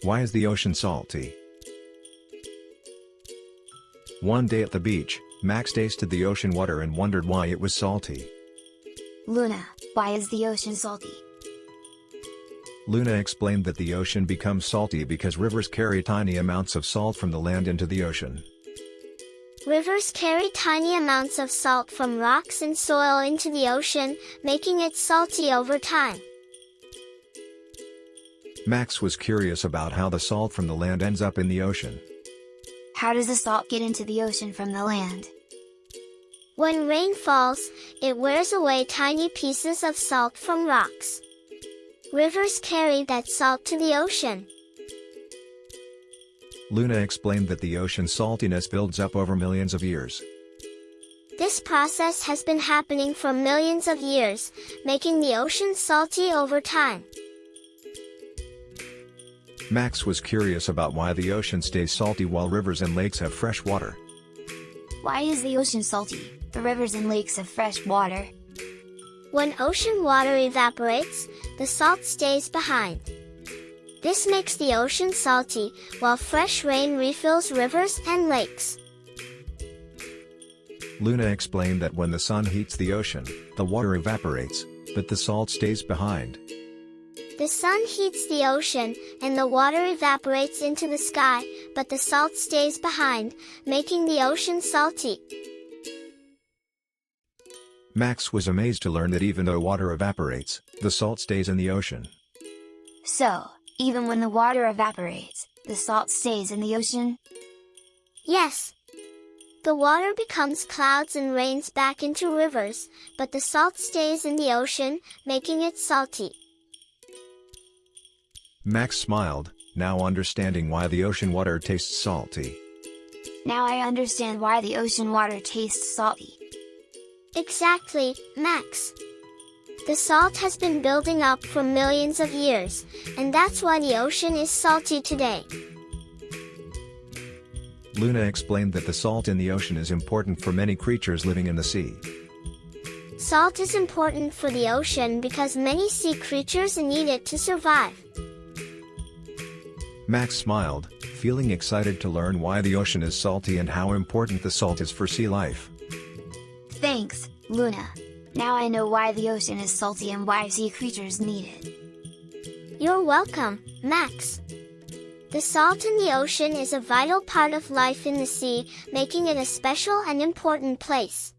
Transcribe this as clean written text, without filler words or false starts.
Why is the ocean salty? One day at the beach, Max tasted the ocean water and wondered why it was salty. Luna, why is the ocean salty? Luna explained that the ocean becomes salty because rivers carry tiny amounts of salt from the land into the ocean. Rivers carry tiny amounts of salt from rocks and soil into the ocean, making it salty over time. Max was curious about how the salt from the land ends up in the ocean. How does the salt get into the ocean from the land? When rain falls, it wears away tiny pieces of salt from rocks. Rivers carry that salt to the ocean. Luna explained that the ocean's saltiness builds up over millions of years. This process has been happening for millions of years, making the ocean salty over time. Max was curious about why the ocean stays salty while rivers and lakes have fresh water. Why is the ocean salty? The rivers and lakes have fresh water. When ocean water evaporates, the salt stays behind. This makes the ocean salty, while fresh rain refills rivers and lakes. Luna explained that when the sun heats the ocean, the water evaporates, but the salt stays behind. The sun heats the ocean, and the water evaporates into the sky, but the salt stays behind, making the ocean salty. Max was amazed to learn that even though water evaporates, the salt stays in the ocean. So, even when the water evaporates, the salt stays in the ocean? Yes. The water becomes clouds and rains back into rivers, but the salt stays in the ocean, making it salty. Max smiled, now understanding why the ocean water tastes salty. Now I understand why the ocean water tastes salty. Exactly, Max. The salt has been building up for millions of years, and that's why the ocean is salty today. Luna explained that the salt in the ocean is important for many creatures living in the sea. Salt is important for the ocean because many sea creatures need it to survive. Max smiled, feeling excited to learn why the ocean is salty and how important the salt is for sea life. Thanks, Luna. Now I know why the ocean is salty and why sea creatures need it. You're welcome, Max. The salt in the ocean is a vital part of life in the sea, making it a special and important place.